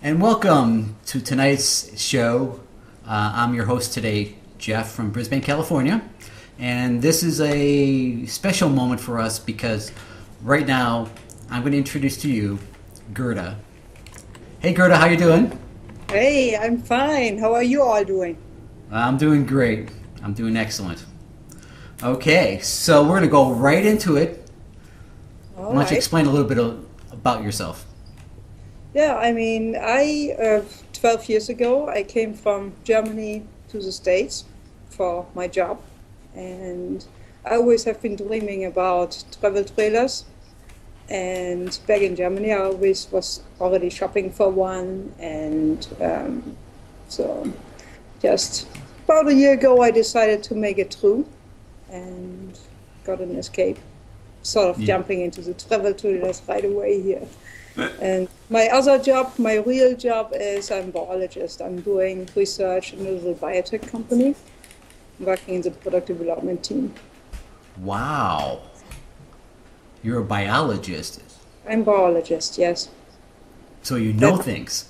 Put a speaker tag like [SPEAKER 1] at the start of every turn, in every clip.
[SPEAKER 1] And welcome to tonight's show. I'm your host today, Jeff from Brisbane, California. And this is a special moment for us because right now I'm going to introduce to you Gerda. Hey Gerda, how you doing?
[SPEAKER 2] Hey, I'm fine. How are you all doing?
[SPEAKER 1] I'm doing great. I'm doing excellent. Okay, so we're going to go right into it.
[SPEAKER 2] All
[SPEAKER 1] Why don't you
[SPEAKER 2] right.
[SPEAKER 1] explain a little bit about yourself?
[SPEAKER 2] Yeah, I mean, 12 years ago, I came from Germany to the States for my job. And I always have been dreaming about travel trailers. And back in Germany, I always was already shopping for one. And so just about a year ago, I decided to make it true and got an escape, sort of
[SPEAKER 1] Yeah.
[SPEAKER 2] jumping into the travel trailers right away here. And my other job, my real job is I'm a biologist. I'm doing research in a little biotech company, working in the product development team.
[SPEAKER 1] Wow. You're a biologist,
[SPEAKER 2] I'm biologist, yes.
[SPEAKER 1] so you know
[SPEAKER 2] That,
[SPEAKER 1] things.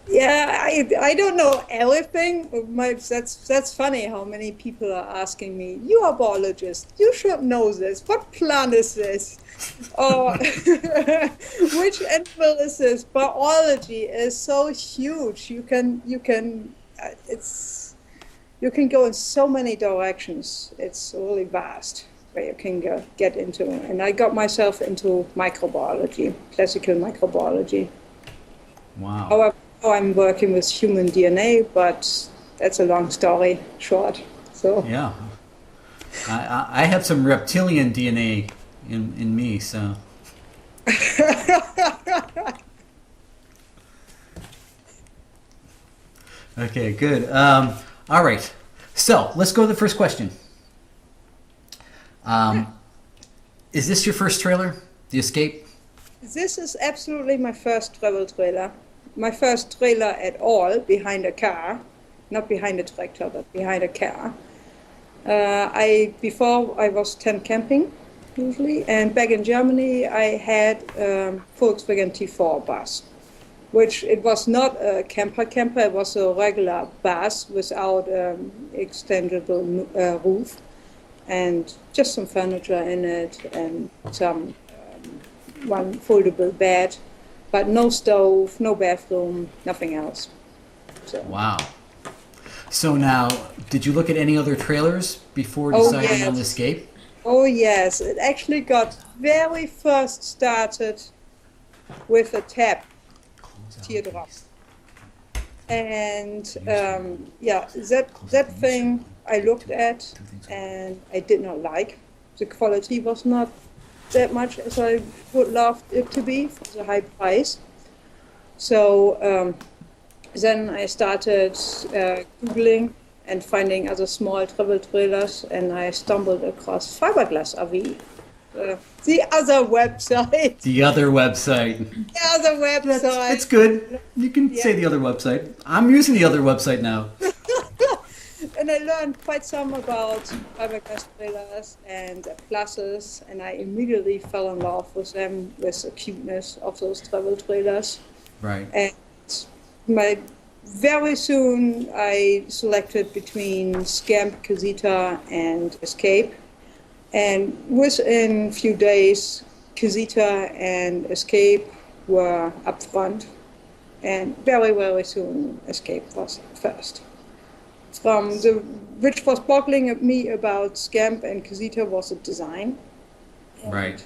[SPEAKER 2] yeah, I don't know everything. That's funny how many people are asking me, you are a biologist, you should know this. What plant is this? Or which animal is this? Biology is so huge. It's you can go in so many directions. It's really vast where you can get into. And I got myself into microbiology, classical microbiology.
[SPEAKER 1] Wow.
[SPEAKER 2] However, now I'm working with human DNA, but that's a long story short. So,
[SPEAKER 1] Yeah. I have some reptilian DNA in me, so. Okay, good. All right. So let's go to the first question. Um, is this your first trailer, the Escape?
[SPEAKER 2] this is absolutely my first travel trailer. My first trailer at all behind a car, not behind a tractor, but behind a car. I before I was tent camping usually, and back in Germany I had Volkswagen T4 bus, which it was not a camper. It was a regular bus without extendable roof, and just some furniture in it and some one foldable bed, but no stove, no bathroom, nothing else. So,
[SPEAKER 1] Wow. So now, did you look at any other trailers before
[SPEAKER 2] oh
[SPEAKER 1] deciding on the
[SPEAKER 2] yes,
[SPEAKER 1] Escape?
[SPEAKER 2] oh yes, it actually got very first started with a tap
[SPEAKER 1] Close out
[SPEAKER 2] teardrop.
[SPEAKER 1] these.
[SPEAKER 2] And
[SPEAKER 1] Use them.
[SPEAKER 2] yeah,
[SPEAKER 1] Close out
[SPEAKER 2] that
[SPEAKER 1] the user.
[SPEAKER 2] thing I looked at
[SPEAKER 1] Two things.
[SPEAKER 2] and I did not like. The quality was not that much as I would love it to be for the high price. So then I started Googling and finding other small travel trailers, and I stumbled across Fiberglass RV, the other website,
[SPEAKER 1] The other website.
[SPEAKER 2] the other
[SPEAKER 1] That's
[SPEAKER 2] website.
[SPEAKER 1] it's good. You can
[SPEAKER 2] Yeah.
[SPEAKER 1] say the other website. I'm using the other website now.
[SPEAKER 2] And I learned quite some about fiberglass trailers and their pluses, and I immediately fell in love with them, with the cuteness of those travel trailers.
[SPEAKER 1] Right.
[SPEAKER 2] And my very soon I selected between Scamp, Casita, and Escape. And within a few days, Casita and Escape were up front, and very, very soon Escape was first. Which was boggling at me about Scamp and Casita was the design.
[SPEAKER 1] Right.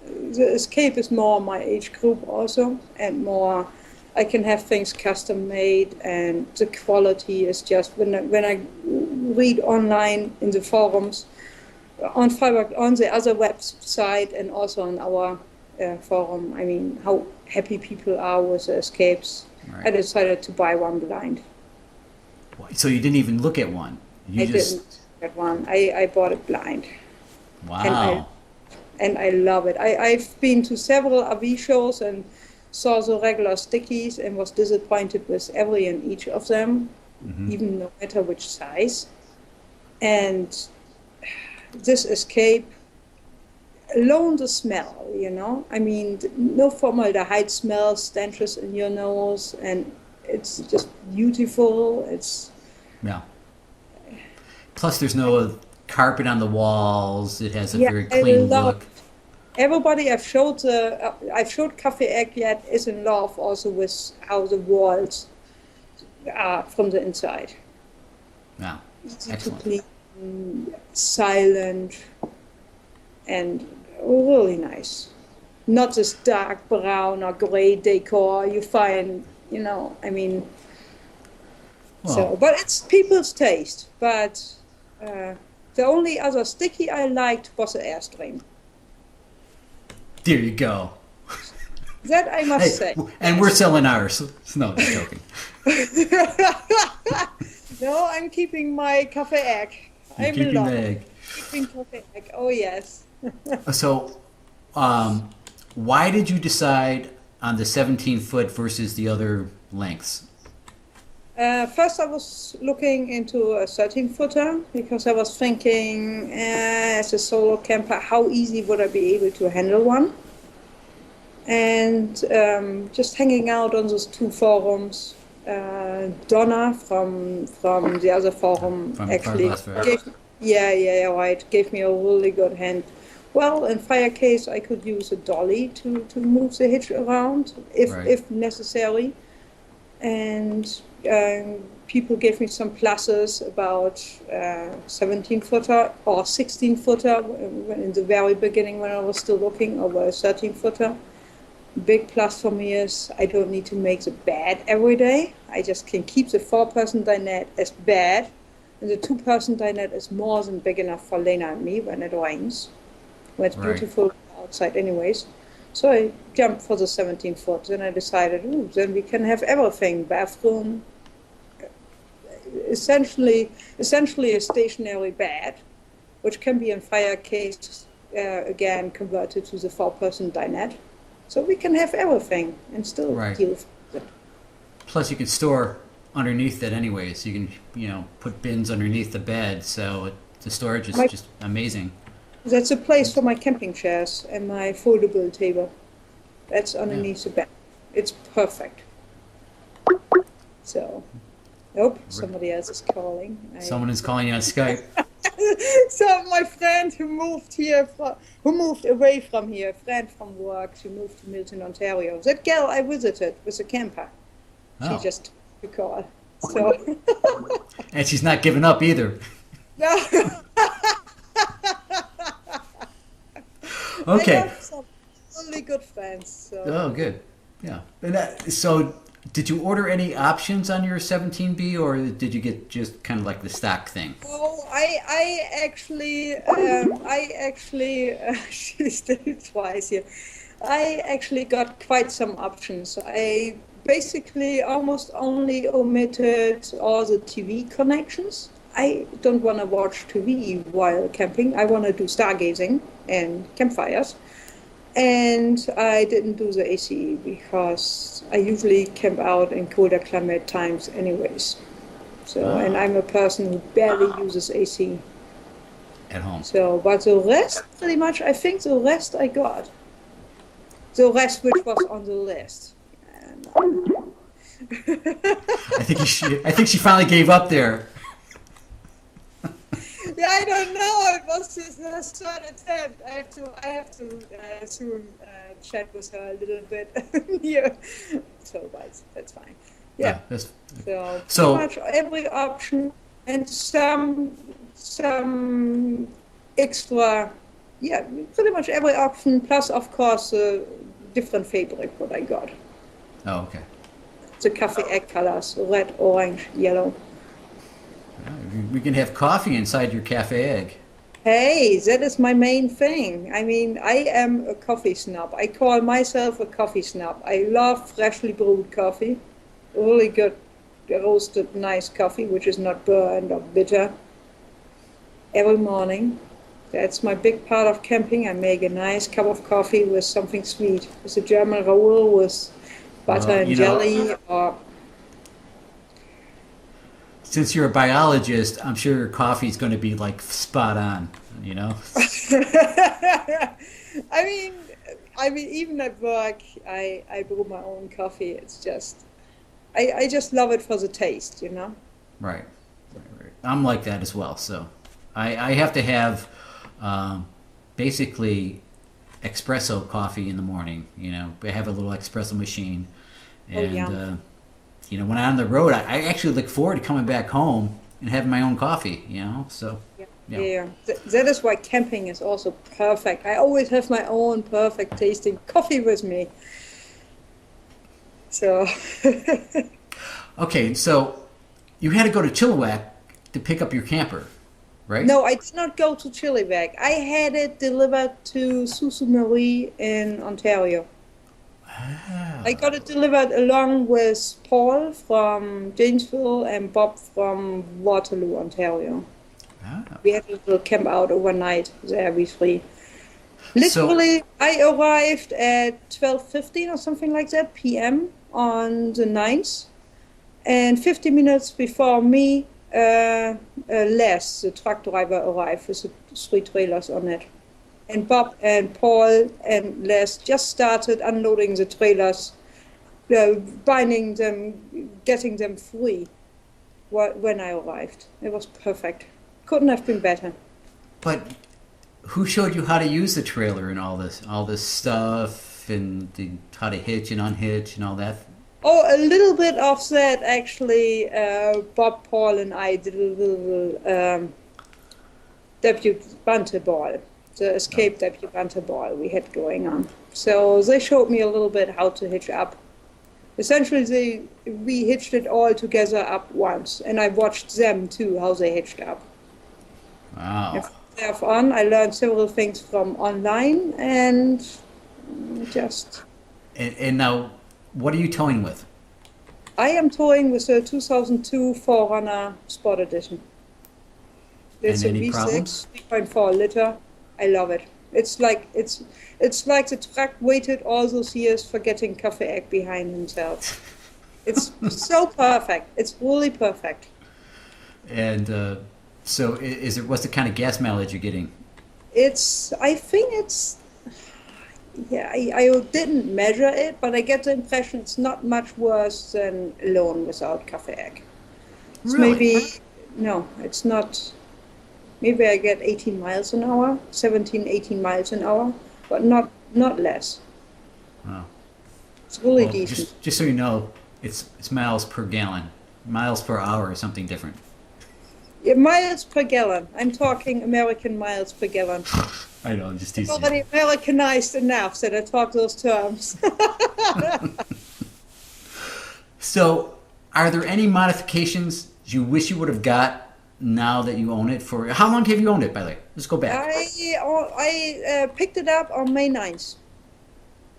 [SPEAKER 2] The Escape is more my age group also, and more I can have things custom made, and the quality is just when I read online in the forums on on the other website and also on our forum. I mean, how happy people are with the Escapes. I
[SPEAKER 1] Right.
[SPEAKER 2] decided to buy one blind.
[SPEAKER 1] So you didn't even look at one. You
[SPEAKER 2] I
[SPEAKER 1] just
[SPEAKER 2] didn't get one. I bought it blind, and
[SPEAKER 1] wow.
[SPEAKER 2] I love it. I've been to several RV shows and saw the regular stickies and was disappointed with every and each of them,
[SPEAKER 1] Hmm.
[SPEAKER 2] even no matter which size. And this Escape, alone the smell, you know. I mean, no formaldehyde smell stenches in your nose, and it's just beautiful. It's
[SPEAKER 1] Yeah. Plus, there's no carpet on the walls. It has a
[SPEAKER 2] yeah,
[SPEAKER 1] very
[SPEAKER 2] I
[SPEAKER 1] clean
[SPEAKER 2] love.
[SPEAKER 1] look.
[SPEAKER 2] Everybody I've showed Cafe Egg yet is in love also with how the walls are from the inside.
[SPEAKER 1] Yeah.
[SPEAKER 2] Easy to
[SPEAKER 1] Excellent.
[SPEAKER 2] clean, silent, and really nice. Not this dark brown or gray decor you find, you know, I mean,
[SPEAKER 1] Well,
[SPEAKER 2] but it's people's taste. But the only other sticky I liked was the Airstream.
[SPEAKER 1] there you go.
[SPEAKER 2] That I must
[SPEAKER 1] Hey,
[SPEAKER 2] say.
[SPEAKER 1] and we're selling ours. No, just joking.
[SPEAKER 2] No, I'm keeping my cafe egg.
[SPEAKER 1] You're
[SPEAKER 2] I'm in
[SPEAKER 1] keeping the
[SPEAKER 2] love.
[SPEAKER 1] egg.
[SPEAKER 2] Keeping cafe egg. Oh yes.
[SPEAKER 1] So, why did you decide on the 17-foot versus the other lengths?
[SPEAKER 2] First, I was looking into a 13-footer because I was thinking, as a solo camper, how easy would I be able to handle one? And just hanging out on those two forums, Donna from the other forum
[SPEAKER 1] From
[SPEAKER 2] actually
[SPEAKER 1] Fiberglass,
[SPEAKER 2] right, gave me a really good hand. Well, in fire case, I could use a dolly to move the hitch around
[SPEAKER 1] Right.
[SPEAKER 2] if necessary. And people gave me some pluses about 17-footer or 16-footer in the very beginning when I was still looking, over a 13-footer. Big plus for me is I don't need to make the bed every day. I just can keep the 4-person dinette as bed, and the 2-person dinette is more than big enough for Lena and me when it rains. When it's
[SPEAKER 1] Right.
[SPEAKER 2] beautiful outside anyways. So I jumped for the 17-foot. Then I decided, ooh, then we can have everything. Bathroom, essentially a stationary bed, which can be in fire case, again, converted to the 4-person dinette. So we can have everything and still
[SPEAKER 1] Right.
[SPEAKER 2] deal with it.
[SPEAKER 1] Plus, you can store underneath it anyway, so you can, put bins underneath the bed. So the storage is
[SPEAKER 2] My-
[SPEAKER 1] just amazing.
[SPEAKER 2] That's a place for my camping chairs and my foldable table. That's underneath the bed. It's perfect. So, somebody else is calling.
[SPEAKER 1] Someone is calling you on Skype.
[SPEAKER 2] So my friend who moved away from here, friend from work, she moved to Milton, Ontario. That girl I visited was a camper. She
[SPEAKER 1] Oh.
[SPEAKER 2] just took a call. So,
[SPEAKER 1] And she's not giving up either.
[SPEAKER 2] no. I
[SPEAKER 1] Okay.
[SPEAKER 2] have some really good friends. So.
[SPEAKER 1] Oh, good. Yeah. And so, did you order any options on your 17B, or did you get just kind of like the stock thing?
[SPEAKER 2] Oh, I actually, she's did it twice here. I actually got quite some options. I basically almost only omitted all the TV connections. I don't want to watch TV while camping. I want to do stargazing and campfires. And I didn't do the AC because I usually camp out in colder climate times anyways. So, and I'm a person who barely uses AC.
[SPEAKER 1] At home.
[SPEAKER 2] So, but the rest, pretty much, I think the rest I got. The rest which was on the list. And,
[SPEAKER 1] I think she finally gave up there.
[SPEAKER 2] yeah, I don't know. It was just a third attempt. I have to soon chat with her a little bit here. So that's fine. Yeah. So pretty much every option and some extra. Yeah, pretty much every option. Plus, of course, different fabric what I got.
[SPEAKER 1] Oh, okay.
[SPEAKER 2] The cafe egg colors: red, orange, yellow.
[SPEAKER 1] We can have coffee inside your cafe egg.
[SPEAKER 2] Hey, that is my main thing. I mean, I am a coffee snob. I call myself a coffee snob. I love freshly brewed coffee. Really good roasted, nice coffee, which is not burned or bitter. Every morning. That's my big part of camping. I make a nice cup of coffee with something sweet. With a German roll with butter and jelly or...
[SPEAKER 1] Since you're a biologist, I'm sure your coffee is going to be like spot on, you know?
[SPEAKER 2] I mean, even at work, I brew my own coffee. It's just, I just love it for the taste, you know?
[SPEAKER 1] Right. Right. I'm like that as well. So I have to have basically espresso coffee in the morning. You know, I have a little espresso machine,
[SPEAKER 2] Oh,
[SPEAKER 1] and
[SPEAKER 2] yeah.
[SPEAKER 1] when I'm on the road, I actually look forward to coming back home and having my own coffee. You know, so
[SPEAKER 2] Yeah.
[SPEAKER 1] yeah.
[SPEAKER 2] Yeah. That is why camping is also perfect. I always have my own perfect tasting coffee with me. So,
[SPEAKER 1] Okay, so you had to go to Chilliwack to pick up your camper, right?
[SPEAKER 2] no, I did not go to Chilliwack. I had it delivered to Sault Ste. Marie in Ontario. I got it delivered along with Paul from Janesville and Bob from Waterloo, Ontario.
[SPEAKER 1] Ah.
[SPEAKER 2] We had a little camp out overnight there, we three.
[SPEAKER 1] So
[SPEAKER 2] Literally, I arrived at 12:15 or something like that p.m. on the 9th, and 50 minutes before me, Les, the truck driver, arrived with the three trailers on it. And Bob and Paul and Les just started unloading the trailers, binding them, getting them free when I arrived. It was perfect. Couldn't have been better.
[SPEAKER 1] but who showed you how to use the trailer and all this stuff, and how to hitch and unhitch and all that?
[SPEAKER 2] Oh, a little bit of that actually. Bob, Paul, and I did a little debutante ball, the
[SPEAKER 1] Oh,
[SPEAKER 2] escape debutante ball we had going on. So they showed me a little bit how to hitch up. Essentially, we hitched it all together up once, and I watched them too how they hitched up. And
[SPEAKER 1] wow.
[SPEAKER 2] from there on, I learned several things from online and just.
[SPEAKER 1] And now, what are you towing with?
[SPEAKER 2] I am towing with a 2002 4Runner Sport Edition.
[SPEAKER 1] And
[SPEAKER 2] It's a
[SPEAKER 1] any problems?
[SPEAKER 2] V6, 3.4 liter. I love it. It's like the truck waited all those years for getting Cafe Egg behind himself. It's so perfect. It's really perfect.
[SPEAKER 1] And so, what's the kind of gas mileage you're getting?
[SPEAKER 2] I think yeah, I didn't measure it, but I get the impression it's not much worse than alone without Cafe Egg. It's
[SPEAKER 1] Really?
[SPEAKER 2] maybe, no, it's not. Maybe I get 18 miles an hour, 17, 18 miles an hour, but not less.
[SPEAKER 1] Wow.
[SPEAKER 2] It's really
[SPEAKER 1] Well,
[SPEAKER 2] decent.
[SPEAKER 1] just so you know, it's miles per gallon. Miles per hour is something different.
[SPEAKER 2] Yeah, miles per gallon. I'm talking American miles per gallon.
[SPEAKER 1] I know, just
[SPEAKER 2] I'm
[SPEAKER 1] teasing you.
[SPEAKER 2] already Americanized enough that I talk those terms.
[SPEAKER 1] So, are there any modifications you wish you would have got now that you own it? For how long have you owned it, by the way? Let's go back.
[SPEAKER 2] I picked it up on May 9th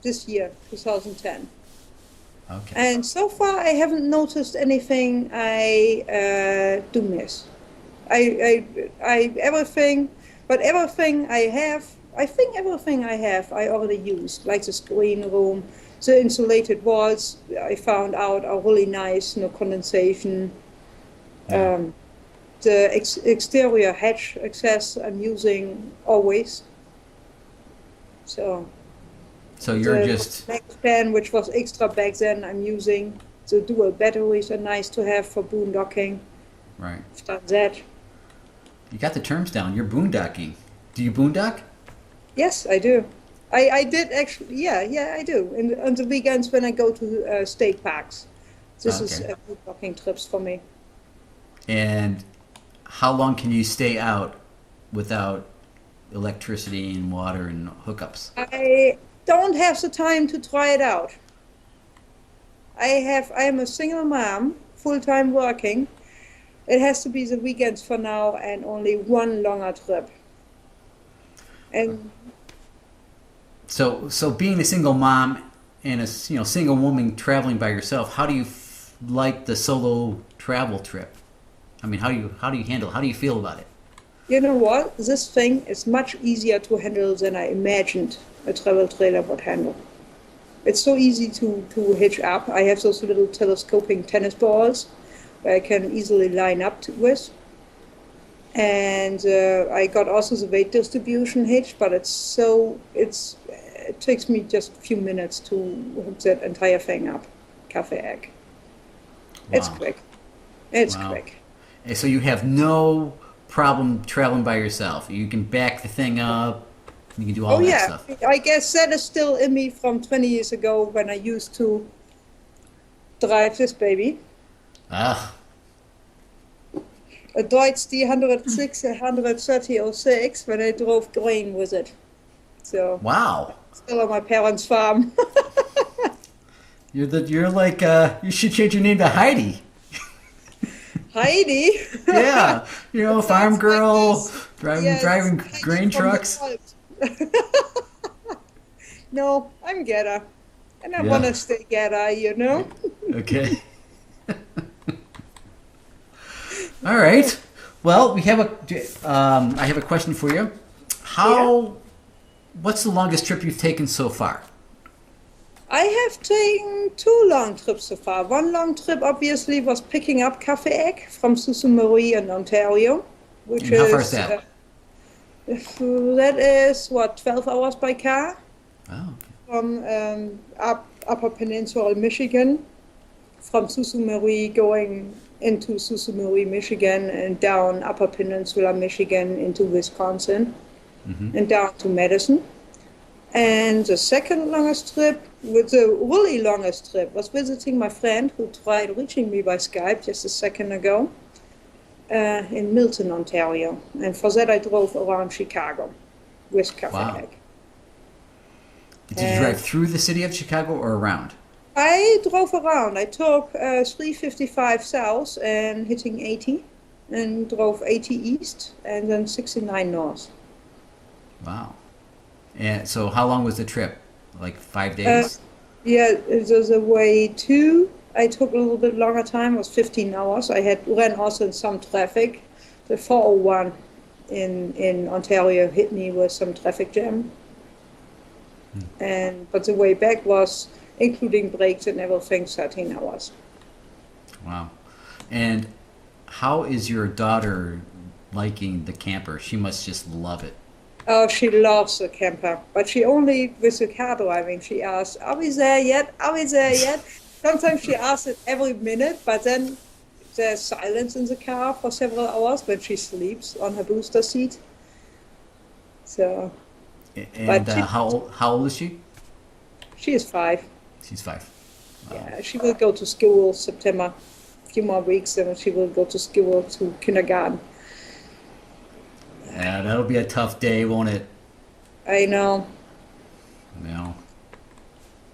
[SPEAKER 2] this year, 2010.
[SPEAKER 1] Okay.
[SPEAKER 2] And so far, I haven't noticed anything I do miss. Everything, but everything I have, I think everything I have, I already used, like the screen room, the insulated walls. I found out are really nice, no condensation.
[SPEAKER 1] Yeah.
[SPEAKER 2] The exterior hatch access I'm using always. So
[SPEAKER 1] So you're
[SPEAKER 2] the
[SPEAKER 1] just
[SPEAKER 2] neck fan, which was extra back then, I'm using. The dual batteries are nice to have for boondocking.
[SPEAKER 1] right.
[SPEAKER 2] I've done that.
[SPEAKER 1] You got the terms down. You're boondocking. Do you boondock?
[SPEAKER 2] Yes, I do. I did actually. Yeah, I do. On the weekends when I go to state parks, this is
[SPEAKER 1] Okay.
[SPEAKER 2] boondocking trips for me.
[SPEAKER 1] And how long can you stay out without electricity and water and hookups?
[SPEAKER 2] I don't have the time to try it out. I am a single mom, full time working. It has to be the weekends for now and only one longer trip. And
[SPEAKER 1] So being a single mom and a single woman traveling by yourself, how do you like the solo travel trip? I mean, how do you handle? How do you feel about it?
[SPEAKER 2] you know what? This thing is much easier to handle than I imagined a travel trailer would handle. It's so easy to hitch up. I have those little telescoping tennis balls where I can easily line up with. And I got also the weight distribution hitch, but it takes me just a few minutes to hook that entire thing up. Cafe egg. It's
[SPEAKER 1] Wow.
[SPEAKER 2] quick. It's
[SPEAKER 1] Wow.
[SPEAKER 2] quick.
[SPEAKER 1] And so you have no problem traveling by yourself. You can back the thing up. You can do all
[SPEAKER 2] Oh
[SPEAKER 1] that
[SPEAKER 2] yeah,
[SPEAKER 1] stuff.
[SPEAKER 2] I guess that is still in me from 20 years ago when I used to drive this baby.
[SPEAKER 1] Ah,
[SPEAKER 2] A Deutz D106, 13006 when I drove grain with it. So
[SPEAKER 1] wow.
[SPEAKER 2] still on my parents' farm.
[SPEAKER 1] You're like you should change your name to Heidi.
[SPEAKER 2] Heidi.
[SPEAKER 1] Yeah, you know,
[SPEAKER 2] It
[SPEAKER 1] farm
[SPEAKER 2] sounds like
[SPEAKER 1] girl,
[SPEAKER 2] this.
[SPEAKER 1] driving
[SPEAKER 2] Yes,
[SPEAKER 1] driving
[SPEAKER 2] Heidi
[SPEAKER 1] grain
[SPEAKER 2] from the
[SPEAKER 1] trucks.
[SPEAKER 2] Alps. No, I'm Gerda. And I
[SPEAKER 1] Yeah.
[SPEAKER 2] want to stay Gerda, you know?
[SPEAKER 1] Okay. All right. Well, we have I have a question for you. What's the longest trip you've taken so far?
[SPEAKER 2] I have taken 2 long trips so far. One long trip, obviously, was picking up cafe egg from Sault Ste. Marie in Ontario, which
[SPEAKER 1] And how far is that?
[SPEAKER 2] That is, what, 12 hours by car
[SPEAKER 1] Oh,
[SPEAKER 2] from Upper Peninsula, Michigan, from Sault Ste. Marie going into Sault Ste. Marie, Michigan, and down Upper Peninsula, Michigan into Wisconsin, and down to Madison. And the second longest trip, with the really longest trip, was visiting my friend who tried reaching me by Skype just a second ago in Milton, Ontario. And for that, I drove around Chicago with Cafe
[SPEAKER 1] wow.
[SPEAKER 2] Egg.
[SPEAKER 1] Did you drive through the city of Chicago or around?
[SPEAKER 2] I drove around. I took 355 south and hitting 80, and drove 80 east and then 69 north.
[SPEAKER 1] Wow. And so how long was the trip? Like 5 days?
[SPEAKER 2] Yeah, it was a way too. I took a little bit longer time. It was 15 hours. I had ran also in some traffic. The 401 in Ontario hit me with some traffic jam. But the way back was, including breaks and everything, 13 hours.
[SPEAKER 1] Wow. And how is your daughter liking the camper? She must just love it.
[SPEAKER 2] Oh, she loves the camper, but she only, with the car driving, she asks, "Are we there yet? Are we there yet?" Sometimes she asks it every minute, but then there's silence in the car for several hours when she sleeps on her booster seat. So,
[SPEAKER 1] And
[SPEAKER 2] But she-
[SPEAKER 1] how old is she?
[SPEAKER 2] she is 5.
[SPEAKER 1] She's 5. Wow.
[SPEAKER 2] Yeah, she will go to school September. A few more weeks, and she will go to school to kindergarten.
[SPEAKER 1] Yeah, that'll be a tough day, won't it?
[SPEAKER 2] I know.
[SPEAKER 1] No.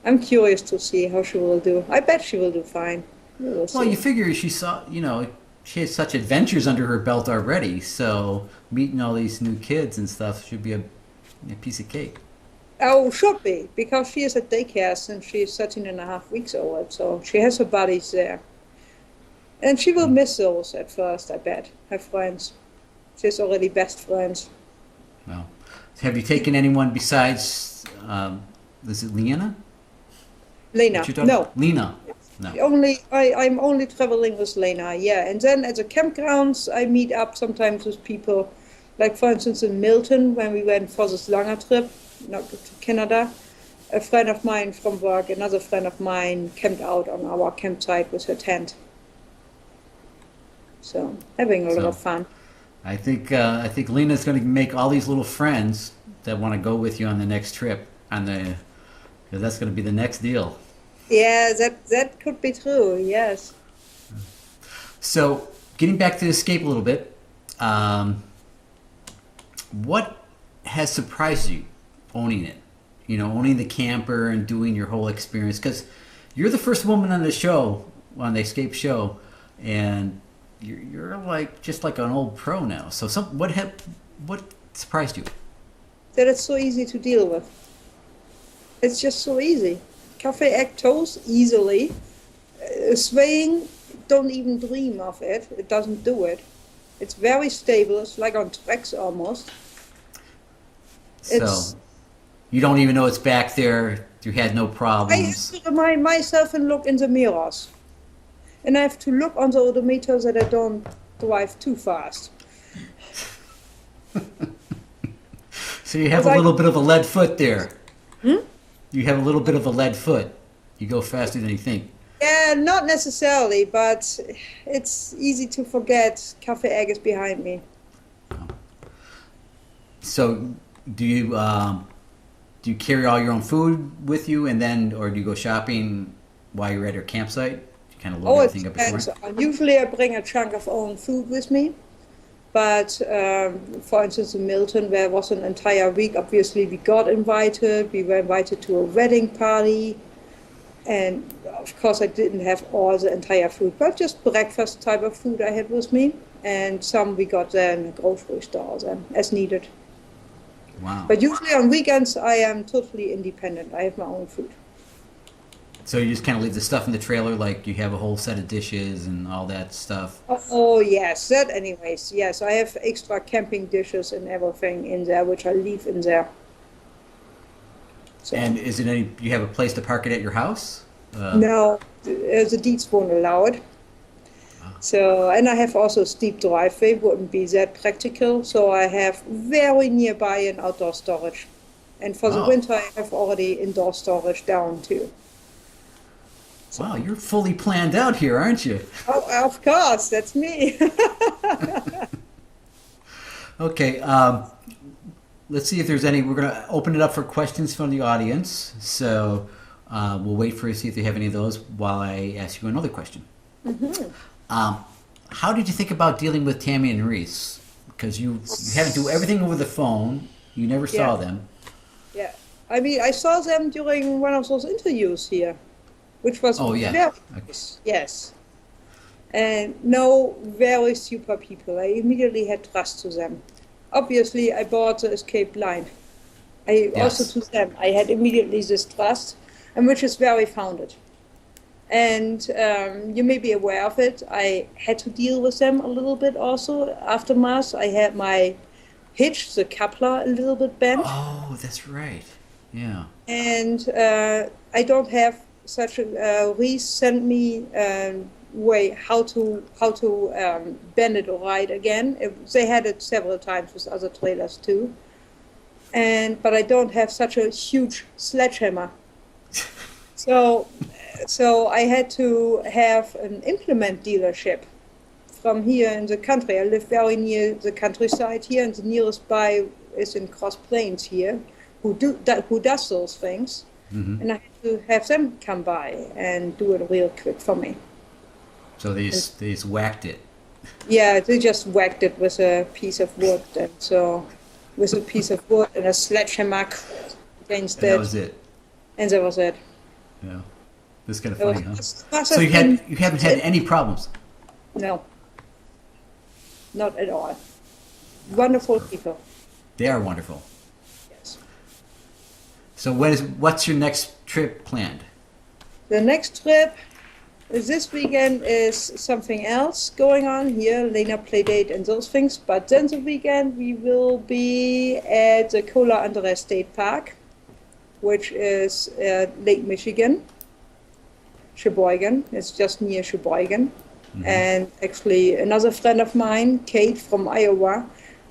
[SPEAKER 2] I'm curious to see how she will do. I bet she will do fine. We will
[SPEAKER 1] Well,
[SPEAKER 2] see.
[SPEAKER 1] you figure she she has such adventures under her belt already, so meeting all these new kids and stuff should be a piece of cake.
[SPEAKER 2] Oh, should be, because she is at daycare since she is 13 and a half weeks old, so she has her buddies there. And she will miss those at first, I bet, her friends. She's already best friends.
[SPEAKER 1] Well, have you taken anyone besides, is it Lena?
[SPEAKER 2] Lena,
[SPEAKER 1] What's your daughter?
[SPEAKER 2] no.
[SPEAKER 1] Lena. No.
[SPEAKER 2] I'm only traveling with Lena, yeah. And then at the campgrounds, I meet up sometimes with people, like for instance in Milton, when we went for this longer trip, not to Canada. A friend of mine from work, another friend of mine, camped out on our campsite with her tent. So having a lot of fun.
[SPEAKER 1] I think Lena's going to make all these little friends that want to go with you on the next trip, because that's going to be the next deal.
[SPEAKER 2] Yeah, that could be true. Yes.
[SPEAKER 1] So, getting back to Escape a little bit, what has surprised you owning it? You know, owning the camper and doing your whole experience, because you're the first woman on the show, on the Escape show, and you're like just like an old pro now. So, what surprised you?
[SPEAKER 2] That it's so easy to deal with. It's just so easy. Cafe egg toast easily. Swaying, don't even dream of it. It doesn't do it. It's very stable. It's like on tracks almost.
[SPEAKER 1] So you don't even know it's back there. You had no
[SPEAKER 2] I
[SPEAKER 1] problems.
[SPEAKER 2] have to remind myself and look in the mirrors. And I have to look on the odometer that I don't drive too fast.
[SPEAKER 1] So you have a little bit of a lead foot there. You have a little bit of a lead foot. You go faster than you think.
[SPEAKER 2] Yeah, not necessarily, but it's easy to forget Cafe Egg is behind me.
[SPEAKER 1] So do you carry all your own food with you, and then, or do you go shopping while you're at your campsite? You kind of load everything up beforehand?
[SPEAKER 2] Usually I bring a chunk of own food with me. But for instance, in Milton, where it was an entire week, obviously we got invited. We were invited to a wedding party. And of course, I didn't have all the entire food, but just breakfast type of food I had with me. And some we got there in the grocery store as needed.
[SPEAKER 1] Wow.
[SPEAKER 2] But usually on weekends, I am totally independent. I have my own food.
[SPEAKER 1] So you just kind of leave the stuff in the trailer, like you have a whole set of dishes and all that stuff?
[SPEAKER 2] Oh yes, that anyways. Yes, I have extra camping dishes and everything in there, which I leave in there. So.
[SPEAKER 1] And is it you have a place to park it at your house?
[SPEAKER 2] No, the deeds won't allow it. So, and I have also a steep driveway, wouldn't be that practical. So I have very nearby an outdoor storage. And for the winter, I have already indoor storage down too. So.
[SPEAKER 1] Wow, you're fully planned out here, aren't you?
[SPEAKER 2] Oh, of course, that's me.
[SPEAKER 1] Okay, let's see if there's any. We're going to open it up for questions from the audience. So we'll wait for you to see if you have any of those while I ask you another question. Mm-hmm. How did you think about dealing with Tammy and Reese? Because you had to do everything over the phone. You never saw them.
[SPEAKER 2] Yeah. I mean, I saw them during one of those interviews here, which was very nice. Yes. And very super people. I immediately had trust to them. Obviously, I bought the escape line. Also to them, I had immediately this trust, and which is very founded. And you may be aware of it. I had to deal with them a little bit also. Aftermath, I had my hitch, the coupler, a little bit bent.
[SPEAKER 1] Oh, that's right. Yeah.
[SPEAKER 2] And I don't have such a Reese sent me way how to bend it right again. They had it several times with other trailers too. But I don't have such a huge sledgehammer. So I had to have an implement dealership from here in the country. I live very near the countryside here, and the nearest by is in Cross Plains here, who does those things. Mm-hmm. And I had to have them come by and do it real quick for me.
[SPEAKER 1] So they just whacked it.
[SPEAKER 2] Yeah, they just whacked it with a piece of wood, and so with a piece of wood and a sledgehammer against it.
[SPEAKER 1] That was it.
[SPEAKER 2] And that was it.
[SPEAKER 1] Yeah. That's kind of funny, huh? So you haven't had any problems?
[SPEAKER 2] No. Not at all. Wonderful people.
[SPEAKER 1] They are wonderful.
[SPEAKER 2] Yes.
[SPEAKER 1] So what's your next trip planned?
[SPEAKER 2] The next trip this weekend is something else going on here, Lena Playdate and those things. But then the weekend we will be at the Cola Andres State Park, which is Lake Michigan. Sheboygan. It's just near Sheboygan. Mm-hmm. And actually another friend of mine, Kate from Iowa,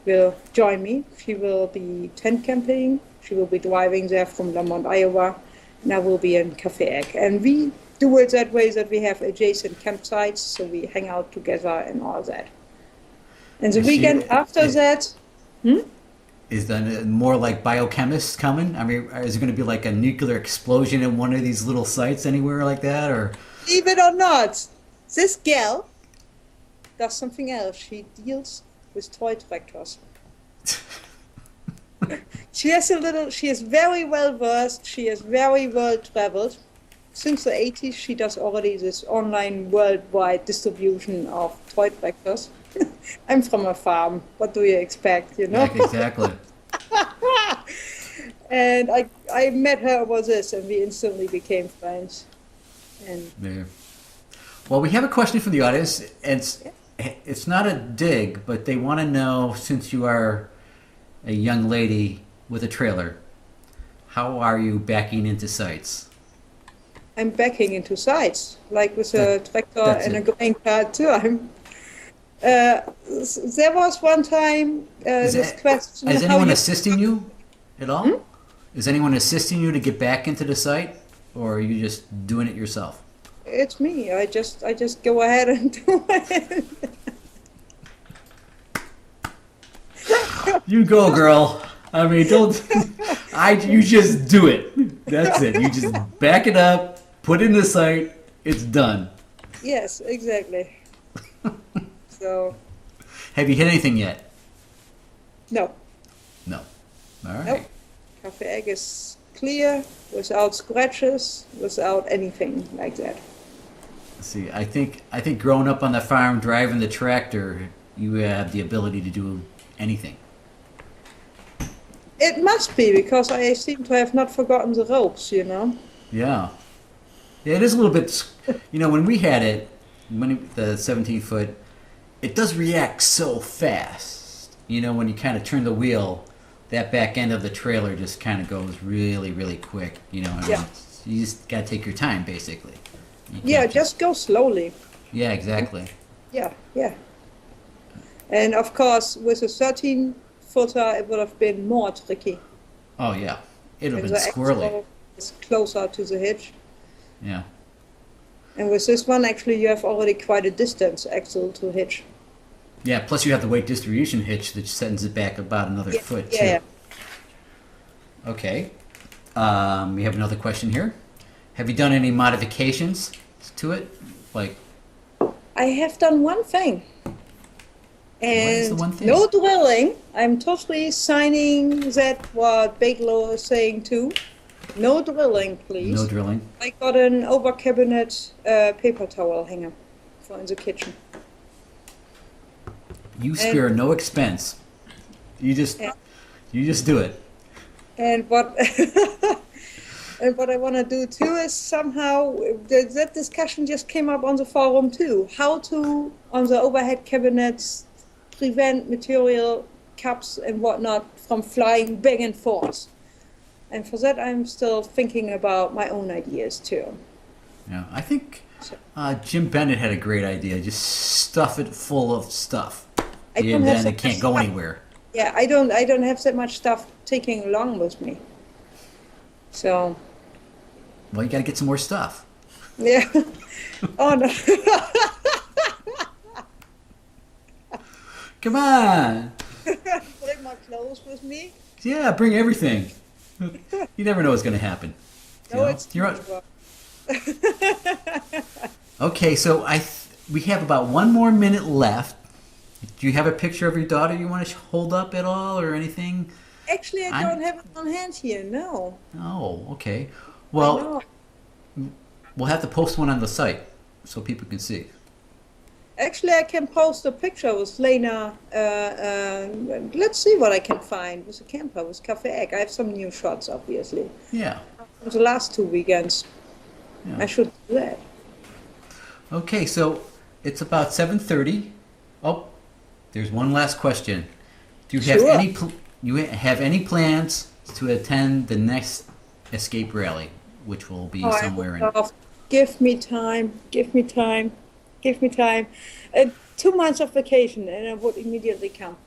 [SPEAKER 2] will join me. She will be tent camping. She will be driving there from Lamont, Iowa. And I will be in Cafe Egg. And we do it that way that we have adjacent campsites, so we hang out together and all that. And the weekend after that...
[SPEAKER 1] Is then more like biochemists coming? I mean, is it going to be like a nuclear explosion in one of these little sites anywhere like that, or?
[SPEAKER 2] Believe it or not, this gal does something else. She deals with toy tractors. She is very well versed. She is very well traveled. Since the 80s, she does already this online worldwide distribution of toy tractors. I'm from a farm. What do you expect, you know?
[SPEAKER 1] Exactly.
[SPEAKER 2] And I met her over this, and we instantly became friends. And
[SPEAKER 1] yeah. Well, we have a question from the audience. It's not a dig, but they want to know, since you are a young lady with a trailer, how are you backing into sites?
[SPEAKER 2] I'm backing into sites, like with a tractor and a grain cart too. There was one time this question.
[SPEAKER 1] Is
[SPEAKER 2] how
[SPEAKER 1] anyone
[SPEAKER 2] you
[SPEAKER 1] assisting you at all? Is anyone assisting you to get back into the site, or are you just doing it yourself?
[SPEAKER 2] It's me. I just go ahead and do it.
[SPEAKER 1] You go, girl. I mean, don't. You just do it. That's it. You just back it up, put it in the site. It's done.
[SPEAKER 2] Yes, exactly. So.
[SPEAKER 1] Have you hit anything yet?
[SPEAKER 2] No.
[SPEAKER 1] No. All right.
[SPEAKER 2] Nope. Cafe egg is clear, without scratches, without anything like that.
[SPEAKER 1] See, I think growing up on the farm, driving the tractor, you have the ability to do anything.
[SPEAKER 2] It must be, because I seem to have not forgotten the ropes, you know.
[SPEAKER 1] Yeah. Yeah, it is a little bit. When we had it, the 17-foot, it does react so fast. When you kind of turn the wheel, that back end of the trailer just kind of goes really, really quick.
[SPEAKER 2] Yeah.
[SPEAKER 1] You just got to take your time, basically.
[SPEAKER 2] Yeah, just go slowly.
[SPEAKER 1] Yeah, exactly.
[SPEAKER 2] Yeah. And of course, with a 13-footer, it would have been more tricky.
[SPEAKER 1] Oh, yeah. It would have
[SPEAKER 2] And
[SPEAKER 1] been
[SPEAKER 2] the
[SPEAKER 1] squirrely.
[SPEAKER 2] axle is closer to the hitch.
[SPEAKER 1] Yeah.
[SPEAKER 2] And with this one, actually, you have already quite a distance, axle to hitch.
[SPEAKER 1] Yeah, plus you have the weight distribution hitch that sends it back about another foot, too.
[SPEAKER 2] Yeah.
[SPEAKER 1] Okay. We have another question here. Have you done any modifications to it? Like,
[SPEAKER 2] I have done one thing. And
[SPEAKER 1] what is the one thing?
[SPEAKER 2] no drilling. I'm totally signing that what Bigelow is saying too. No drilling, please.
[SPEAKER 1] No drilling.
[SPEAKER 2] I got an over cabinet paper towel hanger for in the kitchen.
[SPEAKER 1] You spare no expense. You just do it.
[SPEAKER 2] And what and what I want to do too is somehow that discussion just came up on the forum too. How to on the overhead cabinets prevent material cups and whatnot from flying back and forth. And for that, I'm still thinking about my own ideas too.
[SPEAKER 1] Yeah, I think Jim Bennett had a great idea. Just stuff it full of stuff, and then it can't go anywhere.
[SPEAKER 2] Yeah, I don't have that much stuff taking along with me. So.
[SPEAKER 1] Well, you got to get some more stuff.
[SPEAKER 2] Yeah. Oh no.
[SPEAKER 1] Come on.
[SPEAKER 2] Bring my clothes with me.
[SPEAKER 1] Yeah, bring everything. You never know what's going to happen.
[SPEAKER 2] No, it's
[SPEAKER 1] Okay, so we have about one more minute left. Do you have a picture of your daughter you want to hold up at all or anything?
[SPEAKER 2] Actually, I don't have it on hand here, no.
[SPEAKER 1] Oh, okay. Well, we'll have to post one on the site so people can see.
[SPEAKER 2] Actually, I can post a picture with Lena. Let's see what I can find with a camper, with Cafe Egg. I have some new shots, obviously.
[SPEAKER 1] Yeah.
[SPEAKER 2] From the last 2 weekends.
[SPEAKER 1] Yeah.
[SPEAKER 2] I should do that.
[SPEAKER 1] Okay, so it's about 7:30. Oh, there's one last question. Do you have any plans to attend the next escape rally, which will be somewhere in?
[SPEAKER 2] Give me time. 2 months of vacation, and I would immediately come.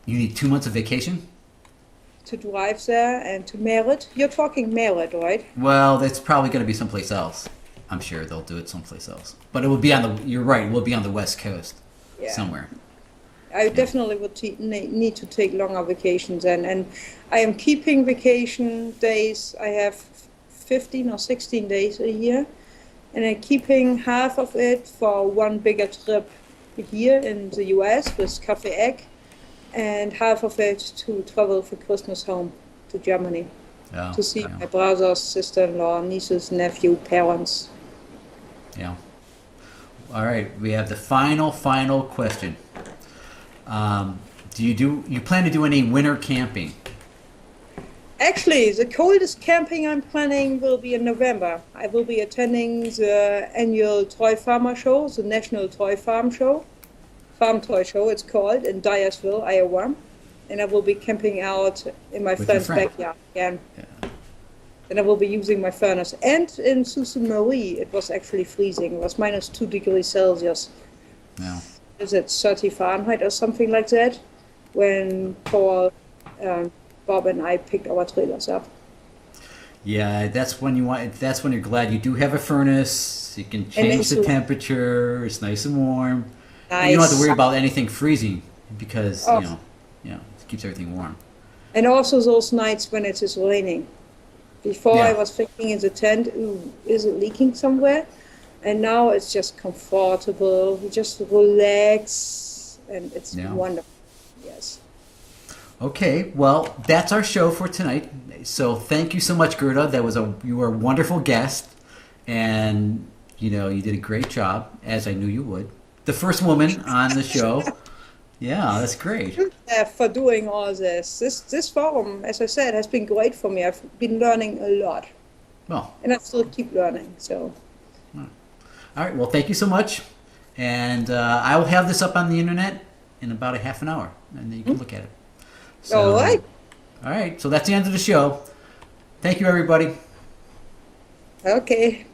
[SPEAKER 1] You need 2 months of vacation?
[SPEAKER 2] To drive there and to Merit. You're talking Merit, right?
[SPEAKER 1] Well, that's probably going to be someplace else. I'm sure they'll do it someplace else. But it will be you're right, it will be on the West Coast somewhere.
[SPEAKER 2] I definitely would need to take longer vacations, and I am keeping vacation days. I have 15 or 16 days a year, and I'm keeping half of it for one bigger trip here in the US with Cafe Egg, and half of it to travel for Christmas home to Germany to see my brothers, sister-in-law, nieces, nephew, parents.
[SPEAKER 1] Yeah. All right, we have the final question. Do you plan to do any winter camping?
[SPEAKER 2] Actually, the coldest camping I'm planning will be in November. I will be attending the annual Toy Farmer Show, the National Toy Farm Show. Farm Toy Show, it's called, in Dyersville, Iowa. And I will be camping out in my friend's backyard again. Yeah. And I will be using my furnace. And in Sault Ste. Marie, it was actually freezing. It was -2 degrees Celsius.
[SPEAKER 1] Yeah.
[SPEAKER 2] is it 30 Fahrenheit or something like that when Paul, Bob and I picked our trailers up.
[SPEAKER 1] Yeah, that's when you want. That's when you're glad you do have a furnace. You can change the temperature. It's nice and warm.
[SPEAKER 2] Nice.
[SPEAKER 1] And you don't have to worry about anything freezing because
[SPEAKER 2] Oh.
[SPEAKER 1] it keeps everything warm.
[SPEAKER 2] And also those nights when it is raining. Before
[SPEAKER 1] Yeah.
[SPEAKER 2] I was thinking in the tent, ooh, is it leaking somewhere? And now it's just comfortable. You just relax, and it's wonderful. Yes.
[SPEAKER 1] Okay, well, that's our show for tonight. So thank you so much, Gerda. You were a wonderful guest, and you did a great job, as I knew you would. The first woman on the show. Yeah, that's great.
[SPEAKER 2] For doing all this. This forum, as I said, has been great for me. I've been learning a lot.
[SPEAKER 1] Well,
[SPEAKER 2] and I still keep learning. So.
[SPEAKER 1] All right. Well, thank you so much, and I will have this up on the internet in about a half an hour, and then you can look at it. So,
[SPEAKER 2] all right.
[SPEAKER 1] All right. So that's the end of the show. Thank you, everybody.
[SPEAKER 2] Okay.